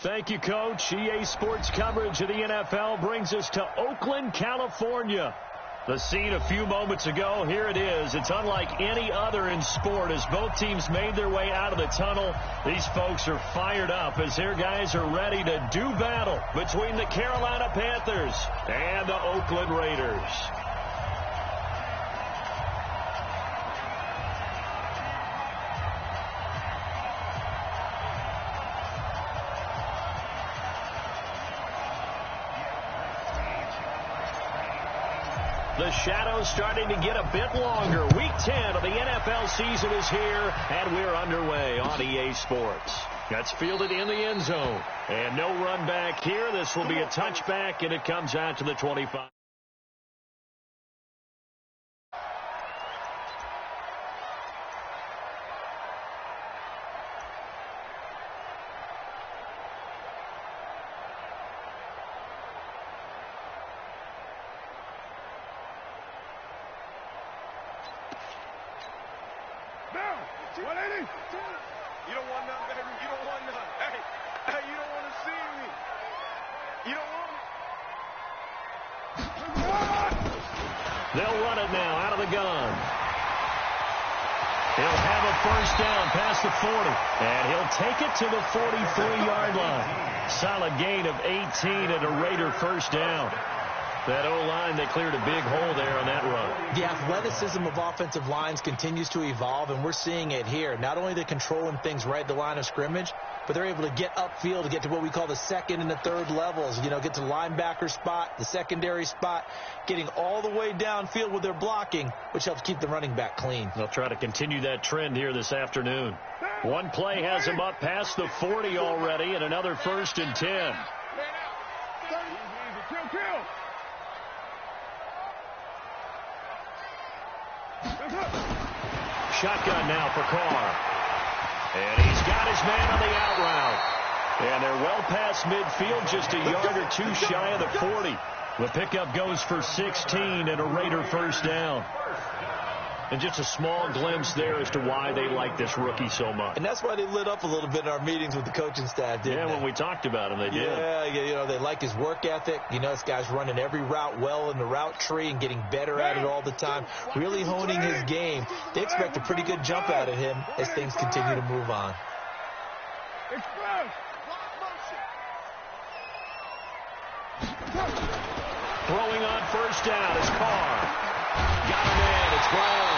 Thank you, Coach. EA Sports coverage of the NFL brings us to Oakland, California. The scene a few moments ago, here it is. It's unlike any other in sport as both teams made their way out of the tunnel. These folks are fired up as their guys are ready to do battle between the Carolina Panthers and the Oakland Raiders. The shadow's starting to get a bit longer. Week 10 of the NFL season is here, and we're underway on EA Sports. That's fielded in the end zone. And no run back here. This will be a touchback, and it comes out to the 25. You don't want none, baby. You don't want none. Hey, you don't want to see me. You don't want it. They'll run it now out of the gun. He'll have a first down past the 40. And he'll take it to the 43-yard line. Solid gain of 18 and a Raider first down. That O-line, they cleared a big hole there on that run. The athleticism of offensive lines continues to evolve, and we're seeing it here. Not only are they controlling things right at the line of scrimmage, but they're able to get upfield to get to what we call the second and the third levels. You know, get to the linebacker spot, the secondary spot, getting all the way downfield with their blocking, which helps keep the running back clean. They'll try to continue that trend here this afternoon. One play has him up past the 40 already, and another 1st and 10. Shotgun now for Carr. And he's got his man on the out route. And they're well past midfield, just a yard or two shy of the 40. The pickup goes for 16 and a Raider first down. And just a small glimpse there as to why they like this rookie so much. And that's why they lit up a little bit in our meetings with the coaching staff, didn't they? When we talked about him, they did. Yeah, you know, they like his work ethic. You know, this guy's running every route well in the route tree and getting better at it all the time, really honing his game. They expect a pretty good jump out of him as things continue to move on. Throwing on first down is Carr. Got him in. It's Brown.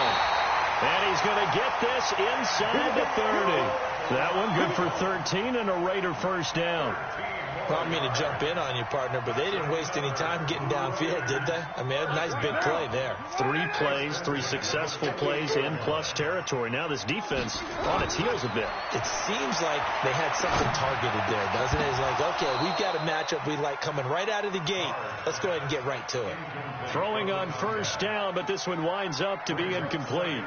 And he's going to get this inside the 30. That one good for 13 and a Raider first down. Well, I mean to jump in on you, partner, but they didn't waste any time getting downfield, did they? I mean, a nice big play there. 3 plays, 3 successful plays in plus territory. Now this defense on its heels a bit. It seems like they had something targeted there, doesn't it? It's like, okay, we've got a matchup we like coming right out of the gate. Let's go ahead and get right to it. Throwing on first down, but this one winds up to be incomplete.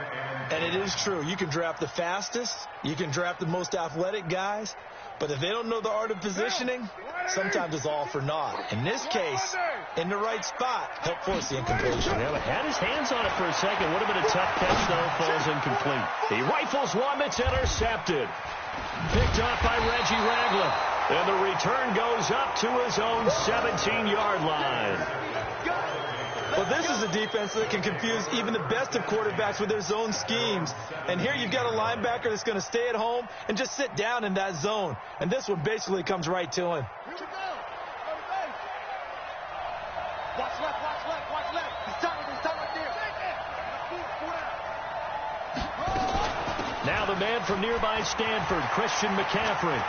And it is true. You can draft the fastest. You can draft the most athletic guys. But if they don't know the art of positioning, sometimes it's all for naught. In this case, in the right spot, help force the incompletion. Yeah, but had his hands on it for a second. Would have been a tough catch, though. Falls incomplete. He rifles one that's intercepted. Picked off by Reggie Ragland. And the return goes up to his own 17-yard line. Well, this is a defense that can confuse even the best of quarterbacks with their zone schemes. And here you've got a linebacker that's going to stay at home and just sit down in that zone. And this one basically comes right to him. Watch left, watch left, watch left. He's tight right there. Now the man from nearby Stanford, Christian McCaffrey.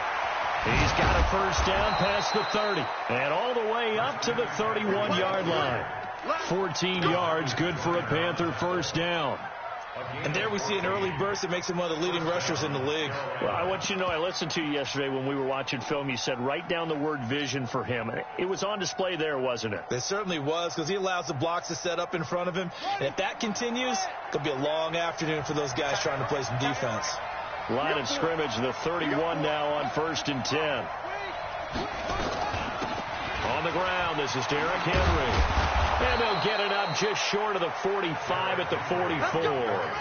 He's got a first down past the 30 and all the way up to the 31-yard line. 14 yards, good for a Panther first down. And there we see an early burst that makes him one of the leading rushers in the league. Well, I want you to know, I listened to you yesterday when we were watching film. You said write down the word vision for him. It was on display there, wasn't it? It certainly was, because he allows the blocks to set up in front of him. And if that continues, it'll be a long afternoon for those guys trying to play some defense. Line of scrimmage, the 31 now on 1st and 10. On the ground, this is Derrick Henry. And they'll get it up just short of the 45 at the 44.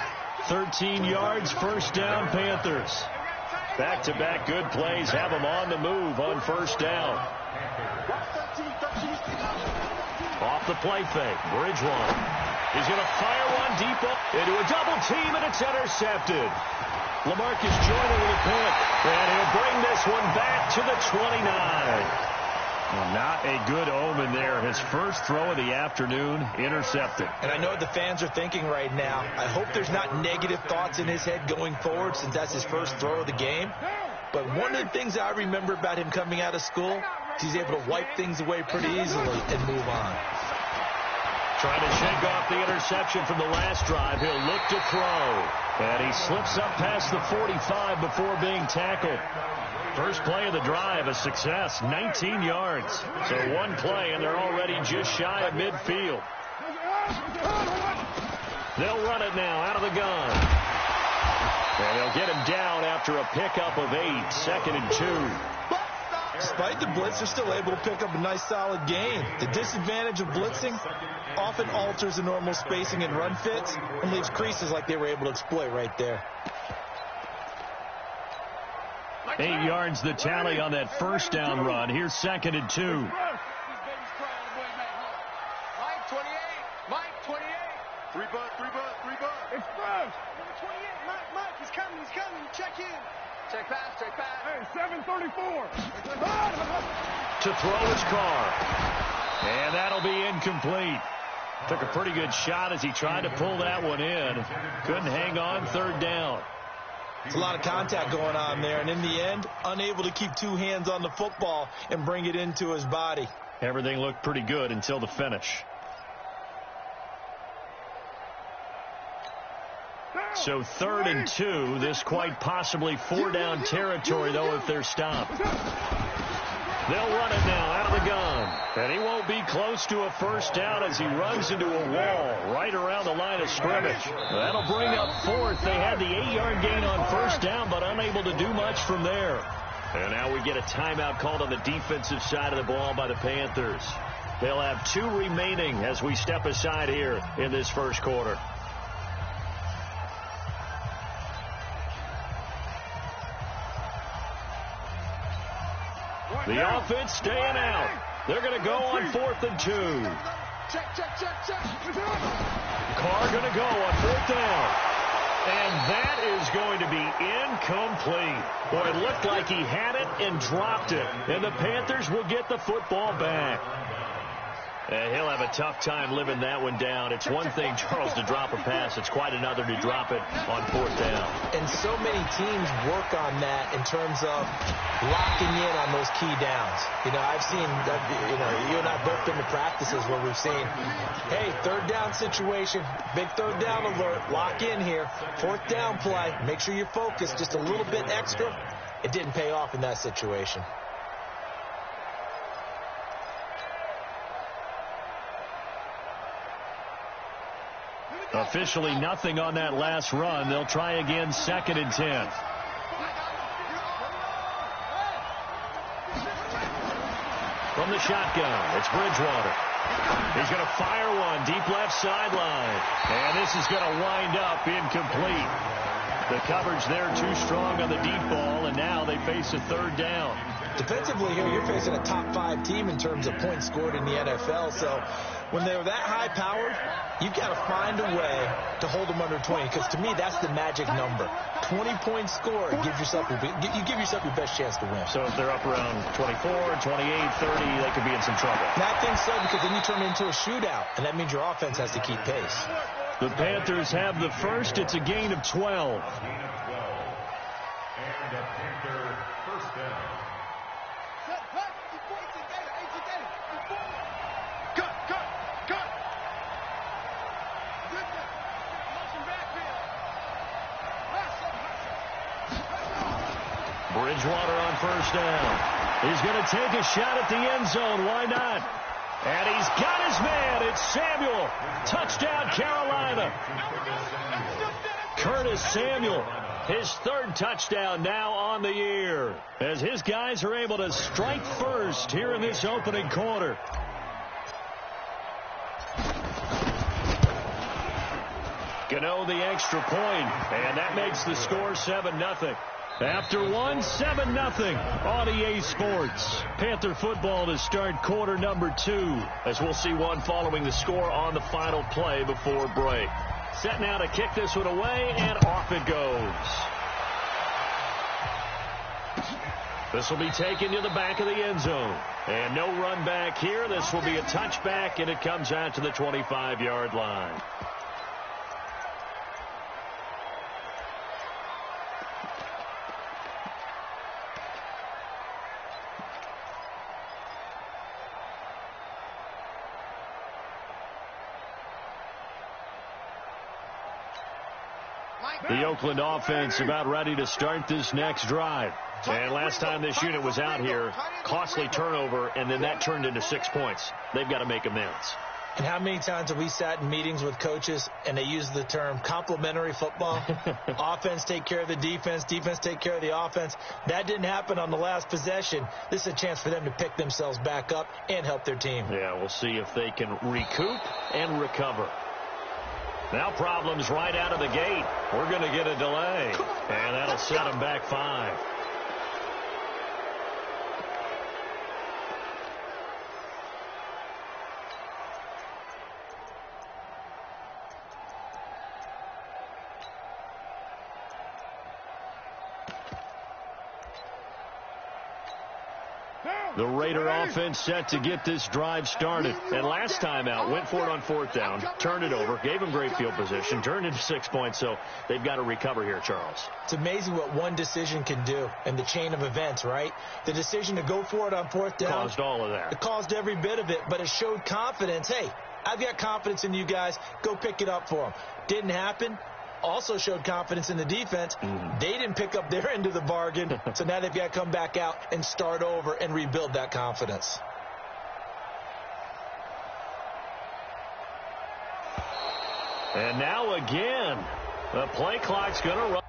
13 yards, first down, Panthers. Back-to-back good plays have them on the move on first down. Off the play fake, Bridgewater. He's going to fire one deep up into a double team, and it's intercepted. LaMarcus Joyner with a pick, and he'll bring this one back to the 29. Well, not a good omen there. His first throw of the afternoon intercepted. And I know what the fans are thinking right now. I hope there's not negative thoughts in his head going forward since that's his first throw of the game. But one of the things I remember about him coming out of school is he's able to wipe things away pretty easily and move on. Trying to shake off the interception from the last drive. He'll look to throw. And he slips up past the 45 before being tackled. First play of the drive, a success, 19 yards. So one play, and they're already just shy of midfield. They'll run it now out of the gun. And they'll get him down after a pickup of 8, 2nd and 2. Despite the blitz, they're still able to pick up a nice, solid gain. The disadvantage of blitzing often alters the normal spacing and run fits and leaves creases like they were able to exploit right there. 8 yards the tally on that first down run. Here's 2nd and 2. Mike 28. Mike 28. 3 bucks. It's Bruce. Number 28. Mike, he's coming. Check in. Check pass. Hey, 734. To throw his car. And that'll be incomplete. Took a pretty good shot as he tried to pull that one in. Couldn't hang on, 3rd down. It's a lot of contact going on there, and in the end, unable to keep 2 hands on the football and bring it into his body. Everything looked pretty good until the finish. So 3rd and 2, this quite possibly 4-down territory, though, if they're stopped. They'll run it now out of the gun. And he won't be close to a first down as he runs into a wall right around the line of scrimmage. That'll bring up 4th. They had the 8-yard gain on first down, but unable to do much from there. And now we get a timeout called on the defensive side of the ball by the Panthers. They'll have 2 remaining as we step aside here in this first quarter. The offense staying out. They're going to go on 4th and 2. Check. Carr going to go on 4th down. And that is going to be incomplete. Boy, it looked like he had it and dropped it. And the Panthers will get the football back. And he'll have a tough time living that one down. It's one thing, Charles, to drop a pass. It's quite another to drop it on 4th down. And so many teams work on that in terms of locking in on those key downs. You know, I've seen, you and I both been to practices where we've seen, hey, 3rd down situation, big 3rd down alert, lock in here, 4th down play, make sure you're focused just a little bit extra. It didn't pay off in that situation. Officially nothing on that last run. They'll try again, 2nd and 10. From the shotgun, it's Bridgewater. He's going to fire one deep left sideline. And this is going to wind up incomplete. The coverage there too strong on the deep ball, and now they face a 3rd down. Defensively here, you're facing a top 5 team in terms of points scored in the NFL. So when they're that high-powered, you've got to find a way to hold them under 20, because to me, that's the magic number. 20 points scored, you give yourself your best chance to win. So if they're up around 24, 28, 30, they could be in some trouble. And I think so, because then you turn it into a shootout, and that means your offense has to keep pace. The Panthers have the first. It's a gain of 12. Bridgewater on first down. He's going to take a shot at the end zone. Why not? And he's got his man. It's Samuel. Touchdown, Carolina. Curtis Samuel, his 3rd touchdown now on the year, as his guys are able to strike first here in this opening quarter. Gano the extra point, and that makes the score 7-0. After one, 7-0 on EA Sports. Panther football to start quarter number 2, as we'll see one following the score on the final play before break. Set now to kick this one away, and off it goes. This will be taken to the back of the end zone. And no run back here. This will be a touchback, and it comes out to the 25-yard line. The Oakland offense about ready to start this next drive. And last time this unit was out here, costly turnover, and then that turned into 6 points. They've got to make amends. And how many times have we sat in meetings with coaches and they use the term complementary football? Offense take care of the defense, defense take care of the offense. That didn't happen on the last possession. This is a chance for them to pick themselves back up and help their team. Yeah, we'll see if they can recoup and recover. Now problems right out of the gate. We're going to get a delay, and that'll set them back 5. The Raider offense set to get this drive started. And last time out, went for it on 4th down, turned it over, gave them great field position, turned into 6 points, so they've got to recover here, Charles. It's amazing what one decision can do in the chain of events, right? The decision to go for it on 4th down. Caused all of that. It caused every bit of it, but it showed confidence. Hey, I've got confidence in you guys. Go pick it up for them. Didn't happen. Also showed confidence in the defense. They didn't pick up their end of the bargain, so now they've got to come back out and start over and rebuild that confidence. And now again, the play clock's going to run.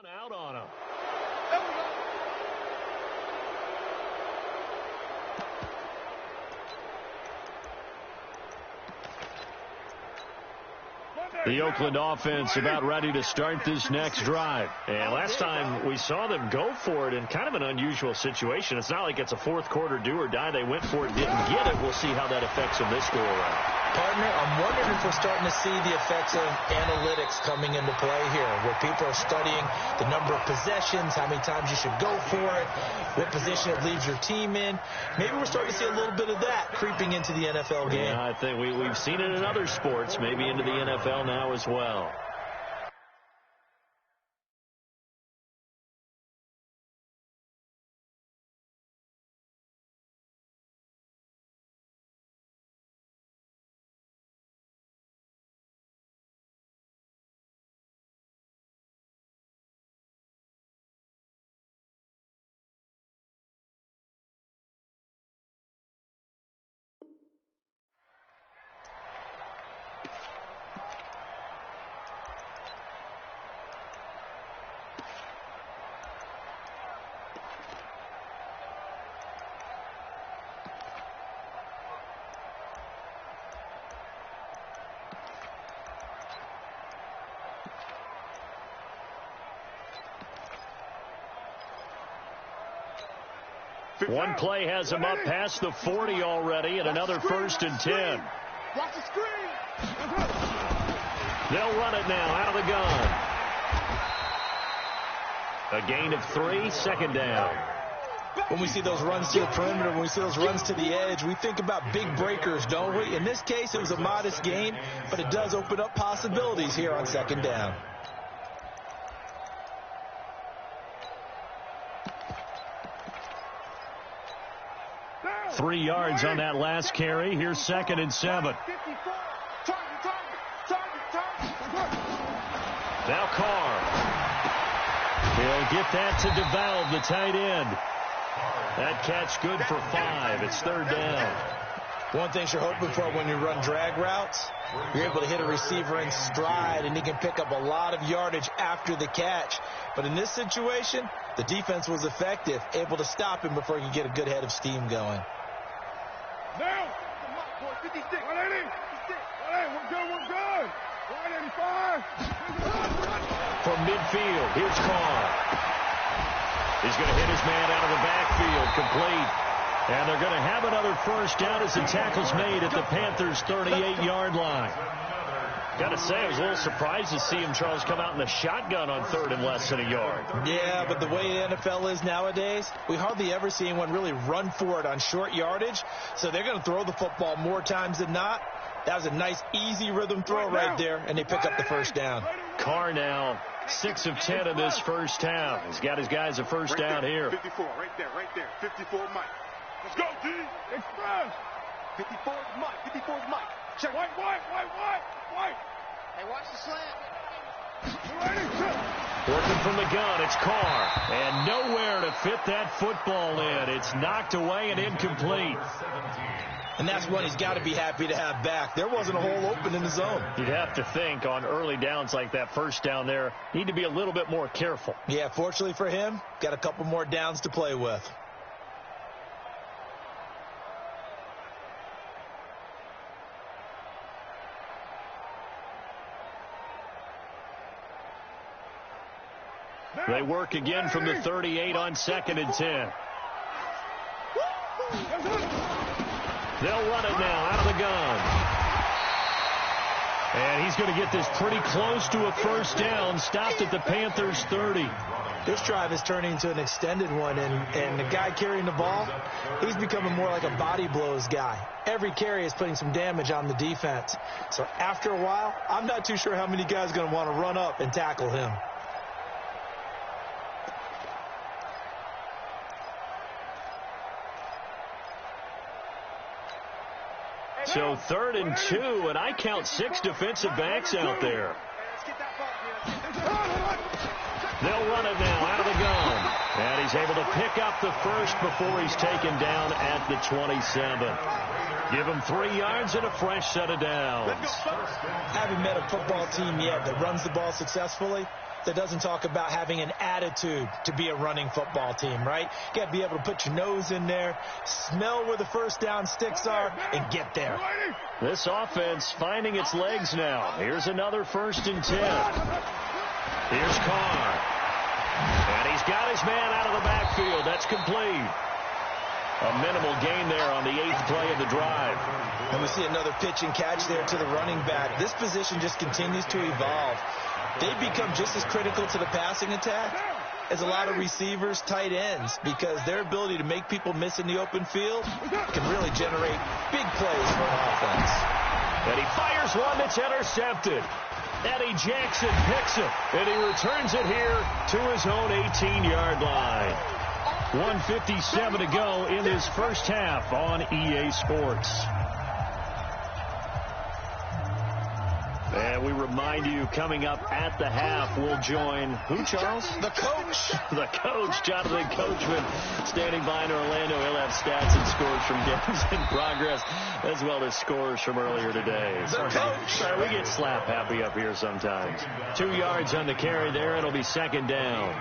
One out on him. The Oakland offense about ready to start this next drive. And last time we saw them go for it in kind of an unusual situation. It's not like it's a fourth quarter do or die. They went for it, didn't get it. We'll see how that affects them this go around. Partner, I'm wondering if we're starting to see the effects of analytics coming into play here, where people are studying the number of possessions, how many times you should go for it, what position it leaves your team in. Maybe we're starting to see a little bit of that creeping into the NFL game. Yeah, I think we've seen it in other sports, maybe into the NFL now as well. One play has him up past the 40 already, and another 1st and 10. Watch the screen. They'll run it now out of the gun. A gain of 3, 2nd down. When we see those runs to the perimeter, when we see those runs to the edge, we think about big breakers, don't we? In this case, it was a modest gain, but it does open up possibilities here on 2nd down. Three yards on that last carry. Here's 2nd and 7. Now Carr. He'll get that to DeValve, the tight end. That catch good for 5. It's 3rd down. One thing you're hoping for when you run drag routes, you're able to hit a receiver in stride, and he can pick up a lot of yardage after the catch. But in this situation, the defense was effective, able to stop him before he could get a good head of steam going. Now, 56, 180, 180, we're good, 185. From midfield, here's Carr. He's going to hit his man out of the backfield, complete. And they're going to have another 1st down as the tackle's made at the Panthers' 38-yard line. Got to say, I was a little surprised to see him, Charles, come out in the shotgun on 3rd and less than a yard. Yeah, but the way the NFL is nowadays, we hardly ever see anyone really run for it on short yardage. So they're going to throw the football more times than not. That was a nice, easy rhythm throw right there, and they pick up the 1st down. Carr now 6 of 10 in this 1st half. He's got his guys a 1st down here. 54, right there. 54, Mike. Let's go, D. Express. 54 is Mike. 54 is Mike. Check. White. Hey, watch the slant. Working from the gun, it's Carr. And nowhere to fit that football in. It's knocked away and incomplete. And that's one he's got to be happy to have back. There wasn't a hole open in the zone. You'd have to think on early downs like that 1st down there, need to be a little bit more careful. Yeah, fortunately for him, got a couple more downs to play with. They work again from the 38 on 2nd and 10. They'll run it now out of the gun. And he's going to get this pretty close to a 1st down, stopped at the Panthers' 30. This drive is turning into an extended one, and the guy carrying the ball, he's becoming more like a body blows guy. Every carry is putting some damage on the defense. So after a while, I'm not too sure how many guys are going to want to run up and tackle him. So 3rd and 2, and I count 6 defensive backs out there. They'll run it now out of the gun. And he's able to pick up the 1st before he's taken down at the 27. Give him 3 yards and a fresh set of downs. Haven't met a football team yet that runs the ball successfully that doesn't talk about having an attitude to be a running football team, right? You got to be able to put your nose in there, smell where the first down sticks are, and get there. This offense finding its legs now. Here's another 1st and 10. Here's Carr. And he's got his man out of the backfield. That's complete. A minimal gain there on the 8th play of the drive. And we see another pitch and catch there to the running back. This position just continues to evolve. They've become just as critical to the passing attack as a lot of receivers, tight ends, because their ability to make people miss in the open field can really generate big plays for an offense. And he fires one that's intercepted. Eddie Jackson picks it, and he returns it here to his own 18-yard line. 1:57 to go in this first half on EA Sports. And we remind you, coming up at the half, we'll join who, Charles? The coach. The coach, Jonathan Coachman, standing by in Orlando. He'll have stats and scores from games in progress, as well as scores from earlier today. The coach. Sorry, we get slap happy up here sometimes. 2 yards on the carry there. It'll be 2nd down.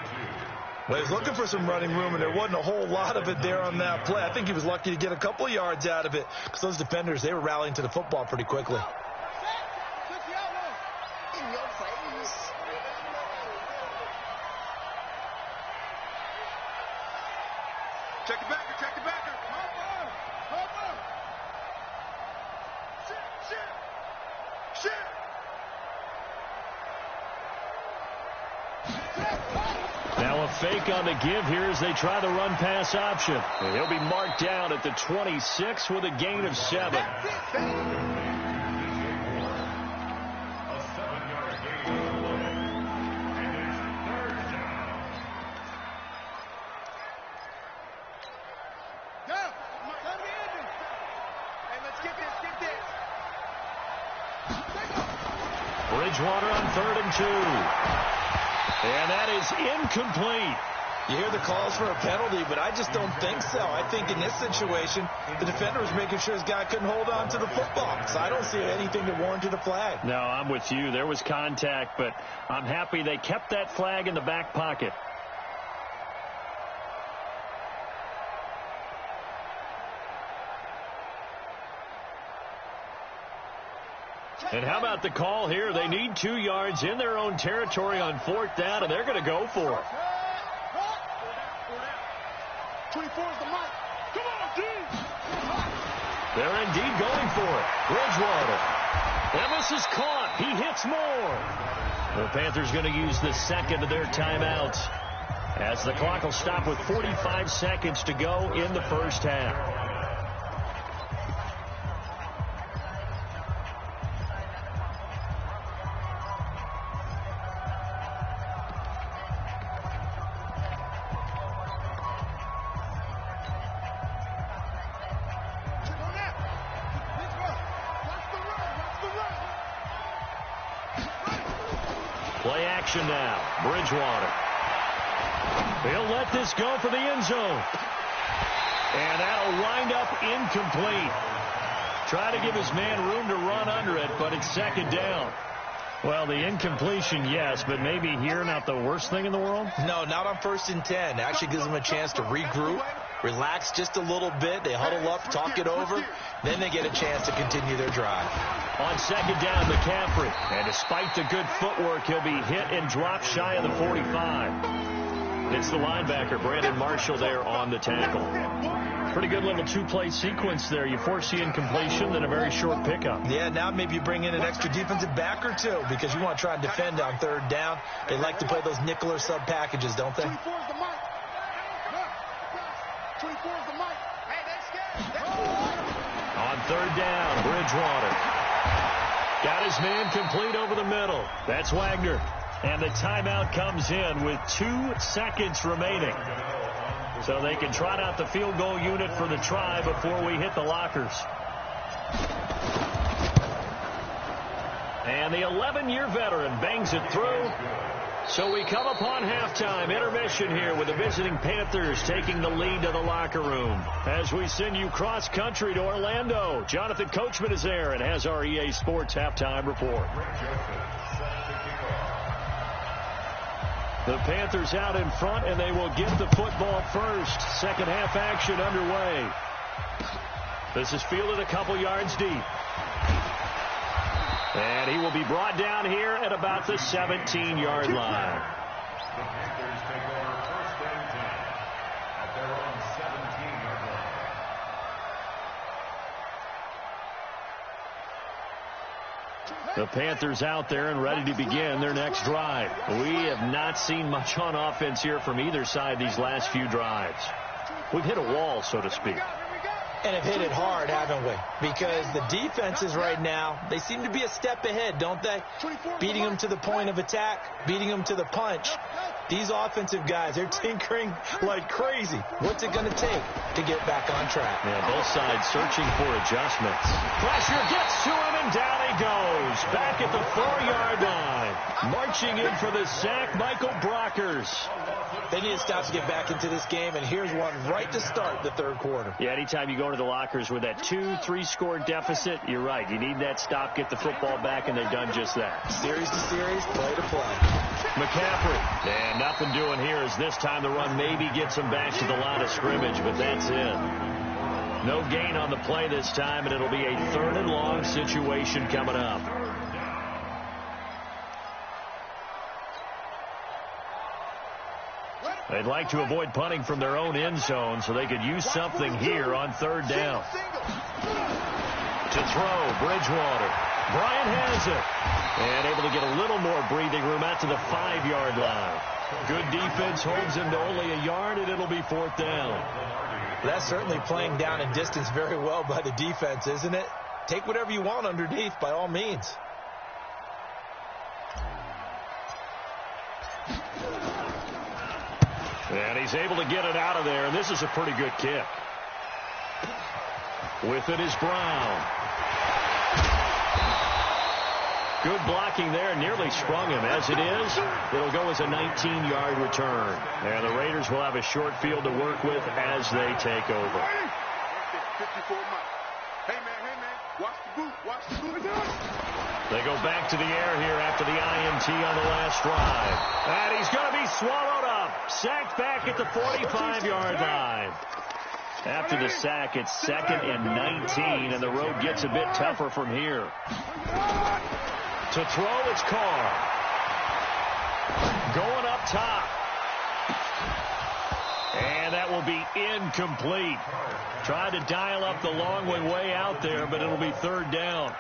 Well, he was looking for some running room, and there wasn't a whole lot of it there on that play. I think he was lucky to get a couple yards out of it, because those defenders, they were rallying to the football pretty quickly. Check the backer, check the backer. Shit. Now a fake on the give here as they try the run-pass option. And he'll be marked down at the 26 with a gain of 7. Bridgewater on 3rd and 2. And that is incomplete. You hear the calls for a penalty, but I just don't think so. I think in this situation, the defender was making sure his guy couldn't hold on to the football. So I don't see anything that warranted a flag. No, I'm with you. There was contact, but I'm happy they kept that flag in the back pocket. And how about the call here? They need 2 yards in their own territory on 4th down, and they're going to go for it. 24 is the mic. Come on, D. They're indeed going for it. Bridgewater. And this is caught. He hits more. The Panthers going to use the 2nd of their timeouts, as the clock will stop with 45 seconds to go in the first half. Play action now. Bridgewater. He'll let this go for the end zone. And that'll wind up incomplete. Try to give his man room to run under it, but it's 2nd down. Well, the incompletion, yes, but maybe here not the worst thing in the world? No, not on 1st and 10. Actually gives them a chance to regroup, relax just a little bit. They huddle up, talk it over. Then they get a chance to continue their drive. On 2nd down, McCaffrey. And despite the good footwork, he'll be hit and dropped shy of the 45. It's the linebacker, Brandon Marshall, there on the tackle. Pretty good little 2-play sequence there. You force the incompletion, then a very short pickup. Yeah, now maybe you bring in an extra defensive back or two, because you want to try and defend on 3rd down. They like to play those nickel or sub packages, don't they? 24 is the mic. 24 is the mic. Hey, that's good. On 3rd down, Bridgewater. Got his man complete over the middle. That's Wagner. And the timeout comes in with 2 seconds remaining. So they can trot out the field goal unit for the try before we hit the lockers. And the 11-year veteran bangs it through. So we come upon halftime intermission here with the visiting Panthers taking the lead to the locker room. As we send you cross-country to Orlando, Jonathan Coachman is there and has our EA Sports halftime report. The Panthers out in front, and they will get the football first. Second half action underway. This is fielded a couple yards deep. And he will be brought down here at about the 17-yard line. The Panthers take over first and 10 at their own 17-yard line. The Panthers out there and ready to begin their next drive. We have not seen much on offense here from either side these last few drives. We've hit a wall, so to speak. And have hit it hard, haven't we? Because the defenses right now, they seem to be a step ahead, don't they? Beating them to the point of attack, beating them to the punch. These offensive guys, they're tinkering like crazy. What's it going to take to get back on track? Yeah, both sides searching for adjustments. Pressure gets to him, and down he goes. Back at the 4-yard line. Marching in for the sack, Michael Brockers. They need to stop to get back into this game, and here's one right to start the third quarter. Yeah, anytime you go into the lockers with that 2-3 score deficit, you're right. You need that stop, get the football back, and they've done just that. Series to series, play to play. McCaffrey. And nothing doing here as this time the run maybe gets him back to the line of scrimmage, but that's it. No gain on the play this time, and it'll be a 3rd and long situation coming up. They'd like to avoid punting from their own end zone so they could use something here on 3rd down. To throw, Bridgewater. Bryant has it. And able to get a little more breathing room out to the 5-yard line. Good defense holds him to only a yard, and it'll be 4th down. That's certainly playing down in distance very well by the defense, isn't it? Take whatever you want underneath, by all means. And he's able to get it out of there, and this is a pretty good kick. With it is Brown. Good blocking there, nearly sprung him. As it is, it'll go as a 19-yard return. And the Raiders will have a short field to work with as they take over. 54 miles. Hey, man, watch the boot, watch the boot. They go back to the air here after the INT on the last drive. And he's going to be swallowed up. Sacked back at the 45-yard line. After the sack, it's 2nd and 19, and the road gets a bit tougher from here. To throw, it's Carr. Going up top. And that will be incomplete. Tried to dial up the long way out there, but it'll be 3rd down.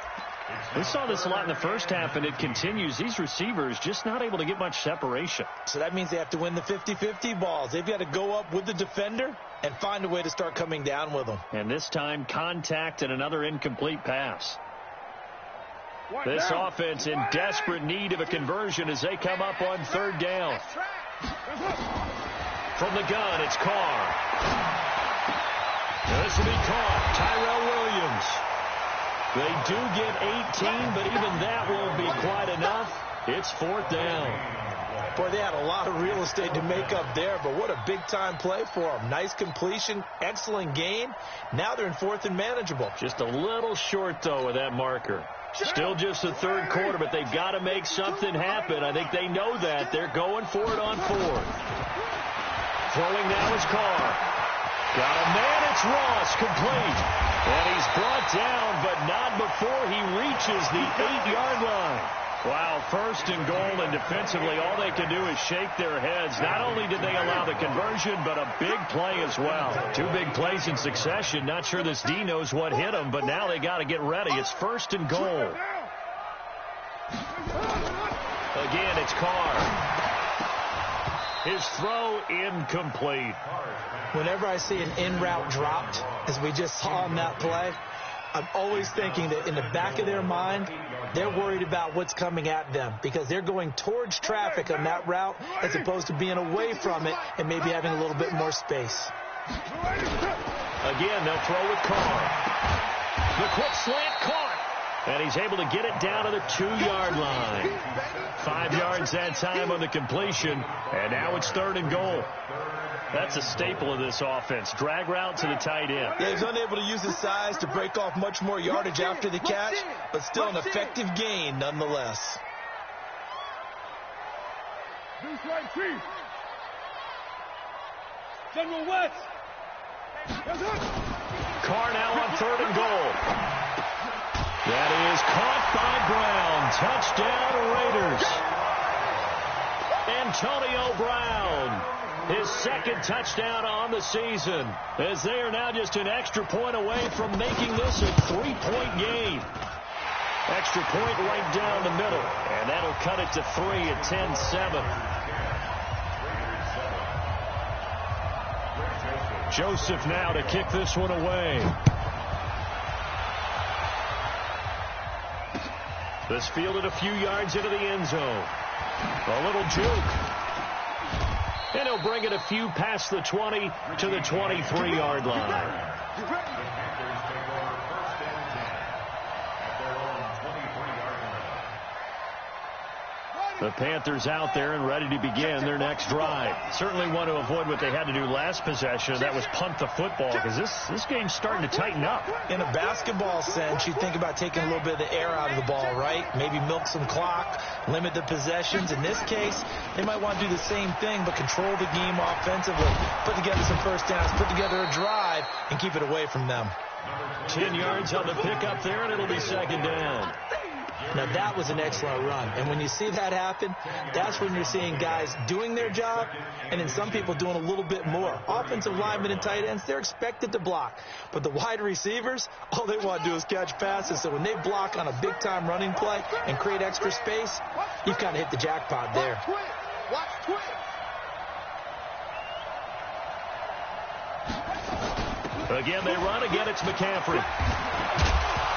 We saw this a lot in the first half, and it continues. These receivers just not able to get much separation. So that means they have to win the 50-50 balls. They've got to go up with the defender and find a way to start coming down with them. And this time, contact and another incomplete pass. This offense in desperate need of a conversion as they come up on 3rd down. From the gun, it's Carr. This will be caught. Tyrell Williams. They do get 18, but even that won't be quite enough. It's 4th down. Boy, they had a lot of real estate to make up there, but what a big-time play for them. Nice completion, excellent gain. Now they're in 4th and manageable. Just a little short, though, with that marker. Still just the 3rd quarter, but they've got to make something happen. I think they know that. They're going for it on 4th. Throwing now is Carr. Got a man, it's Ross, complete. And he's brought down, but not before he reaches the 8-yard line. Wow, 1st and goal, and defensively all they can do is shake their heads. Not only did they allow the conversion, but a big play as well. 2 big plays in succession. Not sure this D knows what hit him, but now they got to get ready. It's 1st and goal. Again, it's Carr. His throw incomplete. Whenever I see an in-route dropped, as we just saw on that play, I'm always thinking that in the back of their mind, they're worried about what's coming at them because they're going towards traffic on that route as opposed to being away from it and maybe having a little bit more space. Again, they'll throw with Carr. The quick slant caught. And he's able to get it down to the 2-yard line. 5 yards that time on the completion. And now it's 3rd and goal. That's a staple of this offense. Drag route to the tight end. Yeah, he's unable to use his size to break off much more yardage after the catch, but still an effective gain nonetheless. General West. Carr now on 3rd and goal. That is caught by Brown. Touchdown, Raiders. Antonio Brown, his 2nd touchdown on the season, as they are now just an extra point away from making this a 3-point game. Extra point right down the middle, and that'll cut it to 3 at 10-7. Joseph now to kick this one away. This fielded a few yards into the end zone. A little juke. And he'll bring it a few past the 20 to the 23-yard line. The Panthers out there and ready to begin their next drive. Certainly want to avoid what they had to do last possession. That was punt the football, because this game's starting to tighten up. In a basketball sense, you think about taking a little bit of the air out of the ball, right? Maybe milk some clock, limit the possessions. In this case, they might want to do the same thing, but control the game offensively. Put together some first downs, put together a drive, and keep it away from them. 10 yards on the pickup there, and it'll be 2nd down. Now, that was an excellent run. And when you see that happen, that's when you're seeing guys doing their job and then some people doing a little bit more. Offensive linemen and tight ends, they're expected to block. But the wide receivers, all they want to do is catch passes. So when they block on a big-time running play and create extra space, you've kind of hit the jackpot there. Again, they run. Again, it's McCaffrey.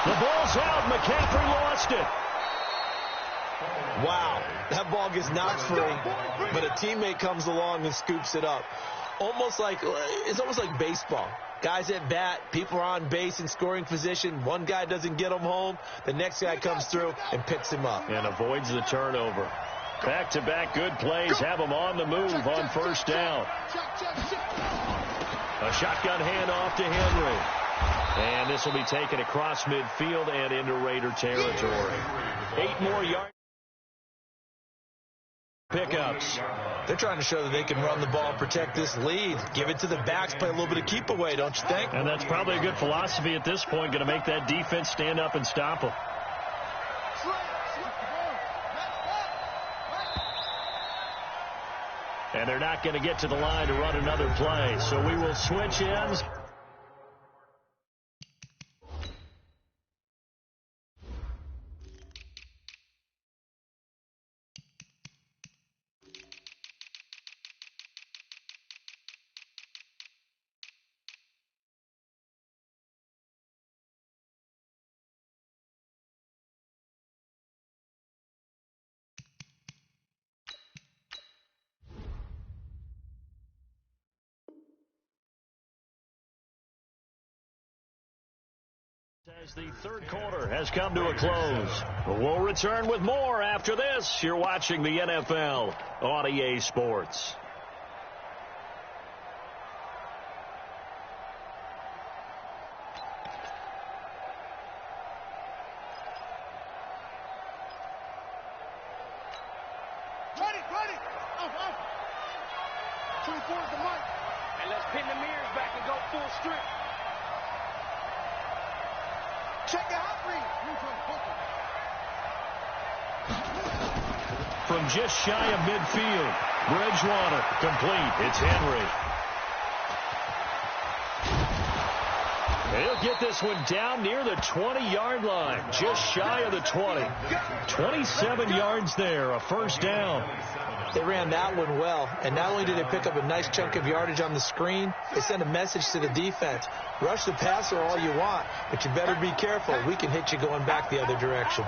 The ball's out. McCaffrey lost it. Wow, that ball gets knocked free, but a teammate comes along and scoops it up. It's almost like baseball. Guys at bat, people are on base in scoring position. One guy doesn't get him home. The next guy comes through and picks him up. And avoids the turnover. Back-to-back good plays have him on the move on 1st down. A shotgun handoff to Henry. And this will be taken across midfield and into Raider territory. 8 more yards. Pickups. They're trying to show that they can run the ball and protect this lead. Give it to the backs, play a little bit of keep away, don't you think? And that's probably a good philosophy at this point, going to make that defense stand up and stop them. And they're not going to get to the line to run another play, so we will switch ends. As the 3rd quarter has come to a close. We'll return with more after this. You're watching the NFL on EA Sports. Ready. Up. 24 is the mark. And let's pin the mirrors back and go full strip. Check the hot read. From just shy of midfield, Bridgewater complete. It's Henry. He'll get this one down near the 20-yard line, just shy of the 20. 27 yards there, a 1st down. They ran that one well, and not only did they pick up a nice chunk of yardage on the screen, they sent a message to the defense. Rush the passer all you want, but you better be careful. We can hit you going back the other direction.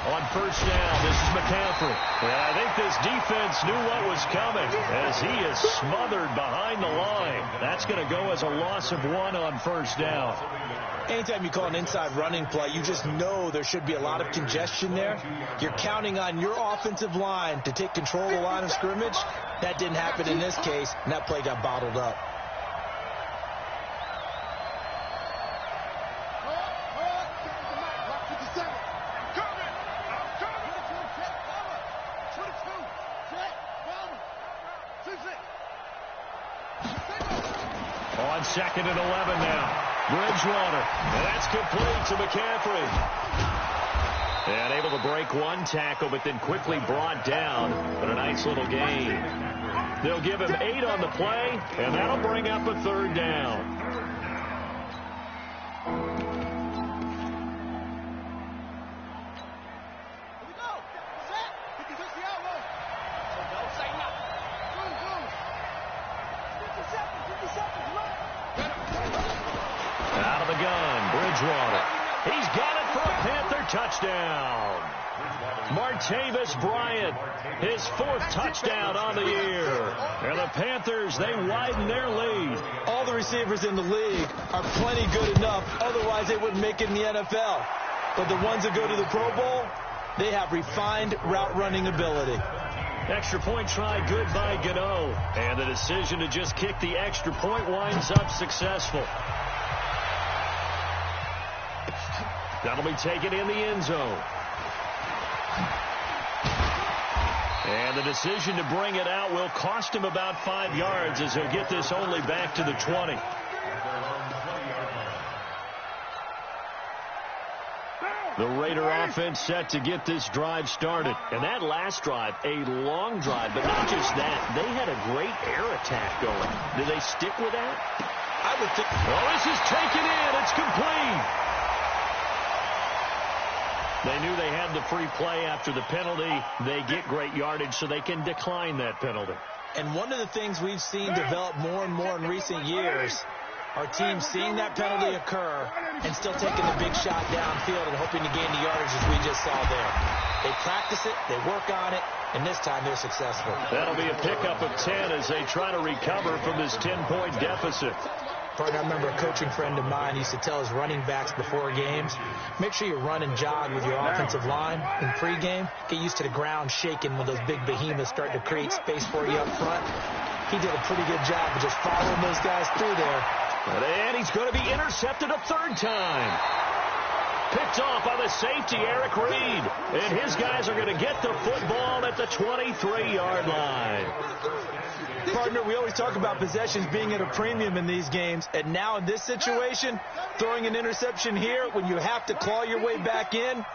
On 1st down, this is McCaffrey. And I think this defense knew what was coming as he is smothered behind the line. That's going to go as a loss of 1 on 1st down. Anytime you call an inside running play, you just know there should be a lot of congestion there. You're counting on your offensive line to take control of the line of scrimmage. That didn't happen in this case, and that play got bottled up. 2nd and 11 now. Bridgewater, and that's complete to McCaffrey. And able to break one tackle, but then quickly brought down. But a nice little gain. They'll give him 8 on the play, and that'll bring up a 3rd down. Out of the gun, Bridgewater. He's got it for a Panther touchdown. Martavis Bryant, his 4th touchdown on the year. And the Panthers, they widen their lead. All the receivers in the league are plenty good enough. Otherwise, they wouldn't make it in the NFL. But the ones that go to the Pro Bowl, they have refined route running ability. Extra point try good by Gano. And the decision to just kick the extra point winds up successful. That'll be taken in the end zone. And the decision to bring it out will cost him about 5 yards as he'll get this only back to the 20. The Raider offense set to get this drive started. And that last drive, a long drive, but not just that. They had a great air attack going. Do they stick with that? I would think. Well, this is taken in. It's complete. They knew they had the free play after the penalty. They get great yardage, so they can decline that penalty. And one of the things we've seen develop more and more in recent years are teams seeing that penalty occur and still taking the big shot downfield and hoping to gain the yardage as we just saw there. They practice it, they work on it, and this time they're successful. That'll be a pickup of 10 as they try to recover from this 10-point deficit. Partner, I remember a coaching friend of mine used to tell his running backs before games, make sure you run and jog with your offensive line in pregame. Get used to the ground shaking when those big behemoths start to create space for you up front. He did a pretty good job of just following those guys through there. And he's going to be intercepted a 3rd time. Picked off by the safety, Eric Reed. And his guys are going to get the football at the 23-yard line. Partner, we always talk about possessions being at a premium in these games, and now in this situation, throwing an interception here when you have to claw your way back in,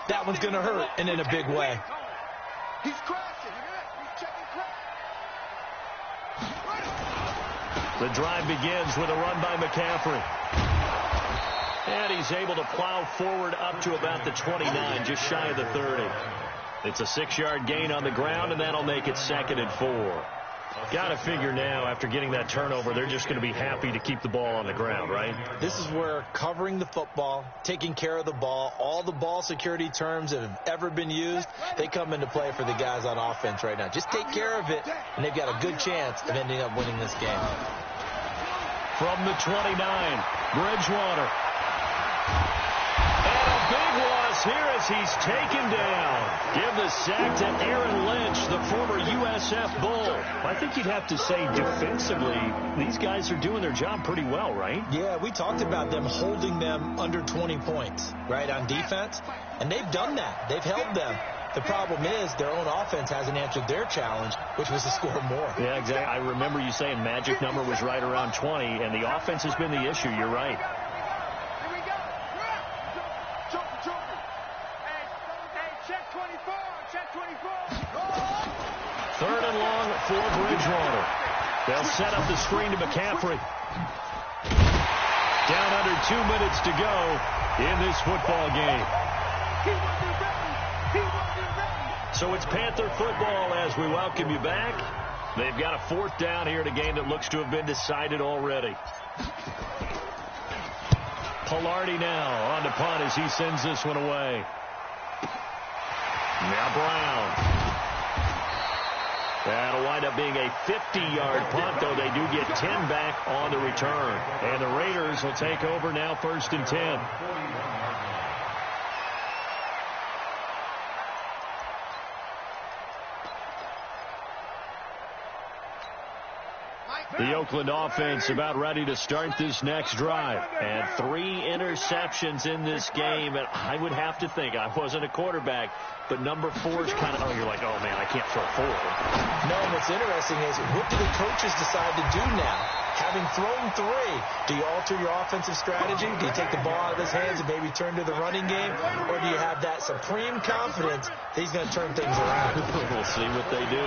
that one's going to hurt, and in a big way. He's crashing. He's checking crash. The drive begins with a run by McCaffrey. And he's able to plow forward up to about the 29, just shy of the 30. It's a 6-yard gain on the ground, and that'll make it 2nd and 4. Got to figure now, after getting that turnover, they're just going to be happy to keep the ball on the ground, right? This is where covering the football, taking care of the ball, all the ball security terms that have ever been used, they come into play for the guys on offense right now. Just take care of it, and they've got a good chance of ending up winning this game. From the 29, Bridgewater. And a big loss here as he's taken down. Give the sack to Aaron Lynch, the former USF Bull. I think you'd have to say defensively, these guys are doing their job pretty well, right? Yeah, we talked about them holding them under 20 points, right, on defense. And they've done that. They've held them. The problem is their own offense hasn't answered their challenge, which was to score more. Yeah, exactly. I remember you saying magic number was right around 20, and the offense has been the issue. You're right. Third and long for Bridgewater. They'll set up the screen to McCaffrey. Down under 2 minutes to go in this football game. So it's Panther football as we welcome you back. They've got a 4th down here in a game that looks to have been decided already. Pilardi now on to punt as he sends this one away. Now Brown. That'll wind up being a 50-yard punt, though they do get 10 back on the return. And the Raiders will take over now 1st and 10. The Oakland offense about ready to start this next drive. And 3 interceptions in this game. And I would have to think, I wasn't a quarterback, but number 4 is kind of, you're like, oh, man, I can't throw 4. No, and what's interesting is, what do the coaches decide to do now? Having thrown 3, do you alter your offensive strategy? Do you take the ball out of his hands and maybe turn to the running game? Or do you have that supreme confidence that he's going to turn things around? We'll see what they do.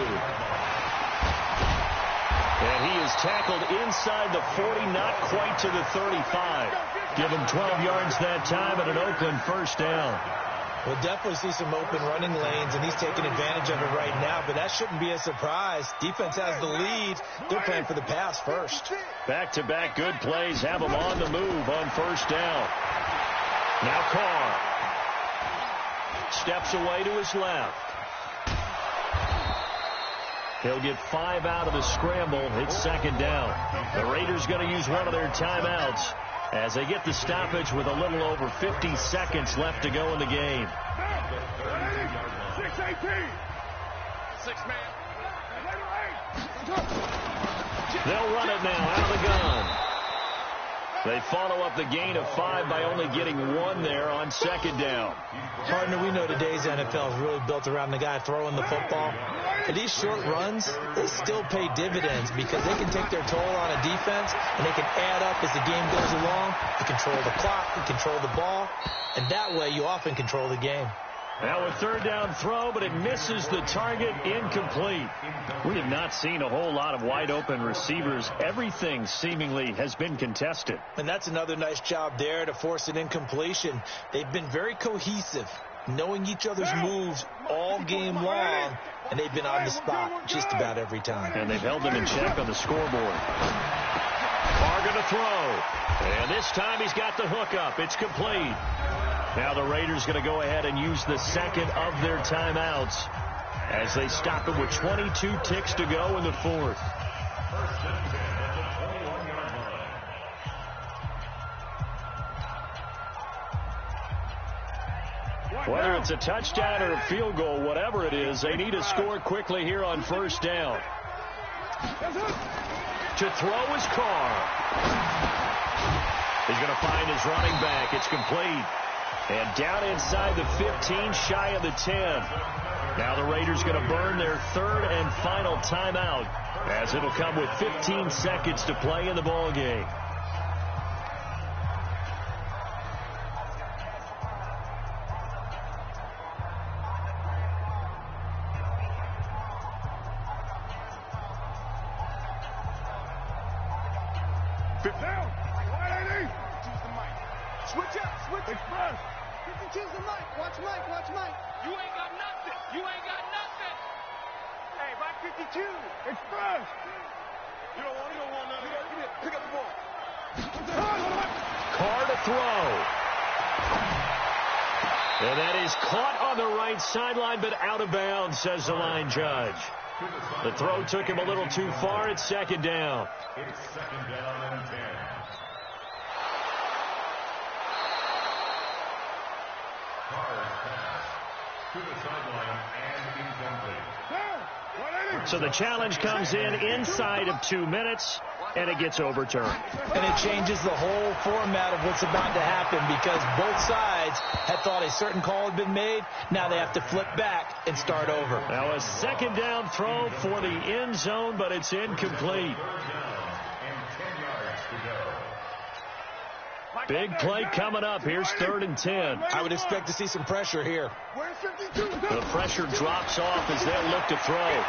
And he is tackled inside the 40, not quite to the 35. Give him 12 yards that time and an Oakland first down. We'll definitely see some open running lanes, and he's taking advantage of it right now, but that shouldn't be a surprise. Defense has the lead. They're playing for the pass first. Back-to-back good plays have him on the move on first down. Now Carr steps away to his left. He'll get 5 out of the scramble. It's second down. The Raiders going to use one of their timeouts as they get the stoppage with a little over 50 seconds left to go in the game. 6-18. 6-man. They'll run it now out of the gun. They follow up the gain of 5 by only getting 1 there on second down. Partner, we know today's NFL is really built around the guy throwing the football. But these short runs, they still pay dividends because they can take their toll on a defense, and they can add up as the game goes along. You control the clock, you control the ball, and that way you often control the game. Now a third down throw, but it misses the target, incomplete. We have not seen a whole lot of wide open receivers. Everything seemingly has been contested. And that's another nice job there to force an incompletion. They've been very cohesive, knowing each other's moves all game long, and they've been on the spot just about every time. And they've held them in check on the scoreboard. Carr going to throw. And this time he's got the hook up. It's complete. Now the Raiders going to go ahead and use the second of their timeouts as they stop it with 22 ticks to go in the fourth. Whether it's a touchdown or a field goal, whatever it is, they need to score quickly here on first down. To throw is Carr. He's going to find his running back. It's complete. And down inside the 15, shy of the 10. Now the Raiders going to burn their third and final timeout, as it'll come with 15 seconds to play in the ball game. Down. 180. Switch up. Switch. Express. You can choose the mic. Watch Mike. Watch Mike. You ain't got nothing. You ain't got nothing. Hey, Mike 52. Express. You don't want nothing. Give me pick up the ball. Carr to throw. And that is caught on the right sideline, but out of bounds, says the line judge. The throw took him a little too far. It's second down. It's second down and 10. Carr's pass to the sideline and incomplete. So the challenge comes in inside of 2 minutes, and it gets overturned. And it changes the whole format of what's about to happen because both sides had thought a certain call had been made. Now they have to flip back and start over. Now a second down throw for the end zone, but it's incomplete. Big play coming up. Here's 3rd and 10. I would expect to see some pressure here. The pressure drops off as they'll look to throw.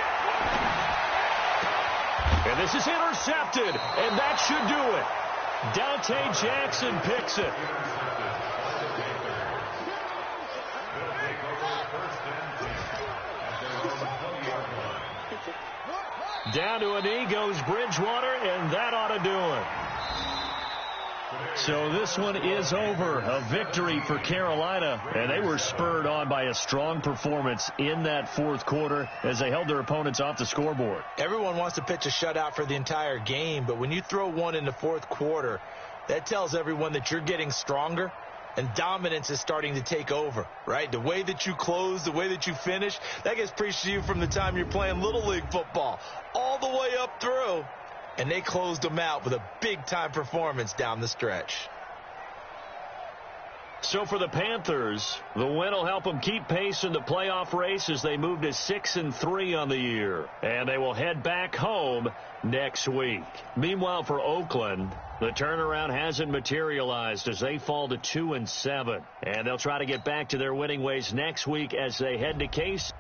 And this is intercepted, and that should do it. Dante Jackson picks it. Down to a knee goes Bridgewater, and that ought to do it. So this one is over. A victory for Carolina, and they were spurred on by a strong performance in that fourth quarter as they held their opponents off the scoreboard. Everyone wants to pitch a shutout for the entire game, but when you throw one in the fourth quarter, that tells everyone that you're getting stronger and dominance is starting to take over, right? The way that you close, the way that you finish, that gets preached to you from the time you're playing Little League football all the way up through. and they closed them out with a big-time performance down the stretch. So for the Panthers, the win will help them keep pace in the playoff race as they move to 6-3 on the year. And they will head back home next week. Meanwhile, for Oakland, the turnaround hasn't materialized as they fall to 2-7. And they'll try to get back to their winning ways next week as they head to Case.